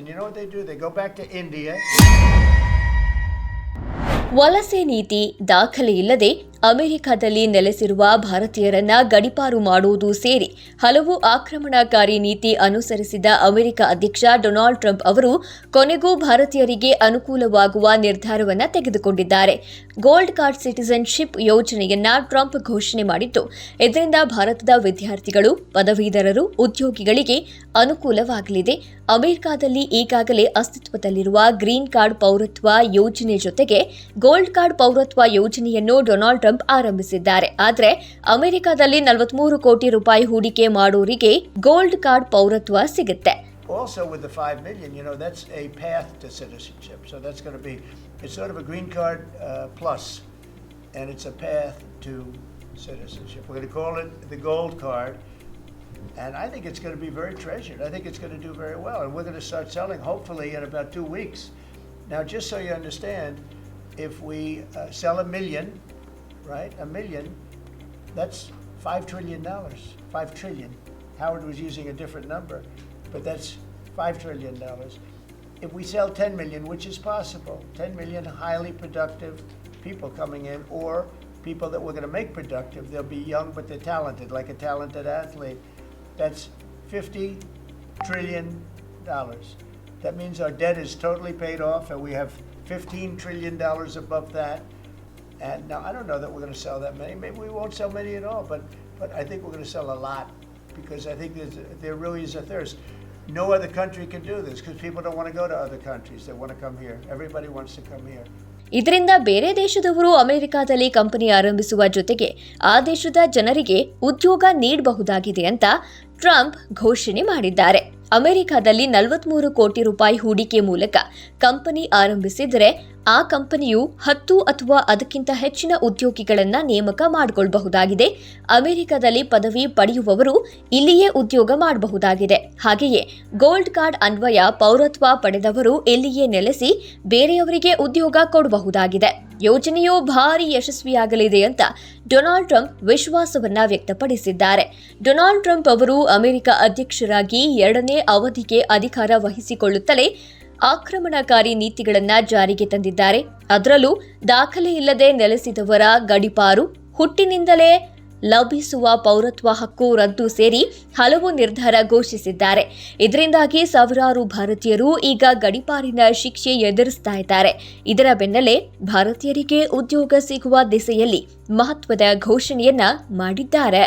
and you know what they do? They go back to India. ವಲಸೆ ನೀತಿ ದಾಖಲೆ ಇಲ್ಲದೆ ಅಮೆರಿಕದಲ್ಲಿ ನೆಲೆಸಿರುವ ಭಾರತೀಯರನ್ನ ಗಡೀಪಾರು ಮಾಡುವುದು ಸೇರಿ ಹಲವು ಆಕ್ರಮಣಕಾರಿ ನೀತಿ ಅನುಸರಿಸಿದ ಅಮೆರಿಕ ಅಧ್ಯಕ್ಷ ಡೊನಾಲ್ಡ್ ಟ್ರಂಪ್ ಅವರು ಕೊನೆಗೂ ಭಾರತೀಯರಿಗೆ ಅನುಕೂಲವಾಗುವ ನಿರ್ಧಾರವನ್ನು ತೆಗೆದುಕೊಂಡಿದ್ದಾರೆ. ಗೋಲ್ಡ್ ಕಾರ್ಡ್ ಸಿಟಿಜನ್ಶಿಪ್ ಯೋಜನೆಯನ್ನ ಟ್ರಂಪ್ ಘೋಷಣೆ ಮಾಡಿದ್ದು, ಇದರಿಂದ ಭಾರತದ ವಿದ್ಯಾರ್ಥಿಗಳು, ಪದವೀಧರರು, ಉದ್ಯೋಗಿಗಳಿಗೆ ಅನುಕೂಲವಾಗಲಿದೆ. ಅಮೆರಿಕದಲ್ಲಿ ಈಗಾಗಲೇ ಅಸ್ತಿತ್ವದಲ್ಲಿರುವ ಗ್ರೀನ್ ಕಾರ್ಡ್ ಪೌರತ್ವ ಯೋಜನೆ ಜೊತೆಗೆ ಗೋಲ್ಡ್ ಕಾರ್ಡ್ ಪೌರತ್ವ ಯೋಜನೆಯನ್ನು ಡೊನಾಲ್ಡ್ ಟ್ರಂಪ್ ಆರಂಭಿಸಿದ್ದಾರೆ. ಆದರೆ ಅಮೆರಿಕದಲ್ಲಿ 43 ಕೋಟಿ ರೂಪಾಯಿ ಹೂಡಿಕೆ ಮಾಡೋರಿಗೆ ಗೋಲ್ಡ್ ಕಾರ್ಡ್ ಪೌರತ್ವ ಸಿಗುತ್ತೆ. Also with the 5 million, that's a path to citizenship. So that's going to be, it's sort of a green card plus, and it's a path to citizenship. We're going to call it the gold card, and I think it's going to be very treasured. I think it's going to do very well, and we're going to start selling hopefully in about 2 weeks. Now, just so you understand, if we sell 1 million, right, 1 million, that's $5 trillion. 5 trillion. Howard was using a different number, but that's $5 trillion. If we sell 10 million, which is possible, 10 million highly productive people coming in, or people that we're going to make productive, they'll be young but they're talented, like a talented athlete, that's $50 trillion. That means our debt is totally paid off, and we have $15 trillion above that. And now I don't know that we're going to sell that many. Maybe we won't sell many at all, but I think we're going to sell a lot, because I think there really is a thirst. No other country can do this, because people don't want to go to other countries. They want to come here. Everybody wants to come here. ಇದರಿಂದ ಬೇರೆ ದೇಶದವರು ಅಮೆರಿಕದಲ್ಲಿ company ಆರಂಭಿಸುವ ಜೊತೆಗೆ ಆ ದೇಶದ ಜನರಿಗೆ ಉದ್ಯೋಗ ನೀಡಬಹುದಾಗಿದೆ ಅಂತ ಟ್ರಂಪ್ ಘೋಷಣೆ ಮಾಡಿದ್ದಾರೆ. ಅಮೆರಿಕದಲ್ಲಿ 43 ಕೋಟಿ ರೂಪಾಯಿ ಹೂಡಿಕೆ ಮೂಲಕ ಕಂಪನಿ ಆರಂಭಿಸಿದರೆ ಆ ಕಂಪನಿಯು 10 ಅಥವಾ ಅದಕ್ಕಿಂತ ಹೆಚ್ಚಿನ ಉದ್ಯೋಗಿಗಳನ್ನು ನೇಮಕ ಮಾಡಿಕೊಳ್ಳಬಹುದಾಗಿದೆ. ಅಮೆರಿಕದಲ್ಲಿ ಪದವಿ ಪಡೆಯುವವರು ಇಲ್ಲಿಯೇ ಉದ್ಯೋಗ ಮಾಡಬಹುದಾಗಿದೆ. ಹಾಗೆಯೇ ಗೋಲ್ಡ್ ಕಾರ್ಡ್ ಅನ್ವಯ ಪೌರತ್ವ ಪಡೆದವರು ಇಲ್ಲಿಯೇ ನೆಲೆಸಿ ಬೇರೆಯವರಿಗೆ ಉದ್ಯೋಗ ಕೊಡಬಹುದಾಗಿದೆ. ಯೋಜನೆಯು ಭಾರಿ ಯಶಸ್ವಿಯಾಗಲಿದೆ ಅಂತ ಡೊನಾಲ್ಡ್ ಟ್ರಂಪ್ ವಿಶ್ವಾಸವನ್ನ ವ್ಯಕ್ತಪಡಿಸಿದ್ದಾರೆ. ಡೊನಾಲ್ಡ್ ಟ್ರಂಪ್ ಅವರು ಅಮೆರಿಕ ಅಧ್ಯಕ್ಷರಾಗಿ 2ನೇ ಅವಧಿಗೆ ಅಧಿಕಾರ ವಹಿಸಿಕೊಳ್ಳುತ್ತಲೇ ಆಕ್ರಮಣಕಾರಿ ನೀತಿಗಳನ್ನು ಜಾರಿಗೆ ತಂದಿದ್ದಾರೆ. ಅದರಲ್ಲೂ ದಾಖಲೆ ಇಲ್ಲದೆ ನೆಲೆಸಿದವರ ಗಡೀಪಾರು, ಹುಟ್ಟಿನಿಂದಲೇ ಲಭಿಸುವ ಪೌರತ್ವ ಹಕ್ಕು ರದ್ದು ಸೇರಿ ಹಲವು ನಿರ್ಧಾರ ಘೋಷಿಸಿದ್ದಾರೆ. ಇದರಿಂದಾಗಿ ಸಾವಿರಾರು ಭಾರತೀಯರು ಈಗ ಗಡೀಪಾರಿನ ಶಿಕ್ಷೆ ಎದುರಿಸ್ತಾ ಇದ್ದಾರೆ. ಇದರ ಬೆನ್ನಲ್ಲೇ ಭಾರತೀಯರಿಗೆ ಉದ್ಯೋಗ ಸಿಗುವ ದಿಸೆಯಲ್ಲಿ ಮಹತ್ವದ ಘೋಷಣೆಯನ್ನ ಮಾಡಿದ್ದಾರೆ.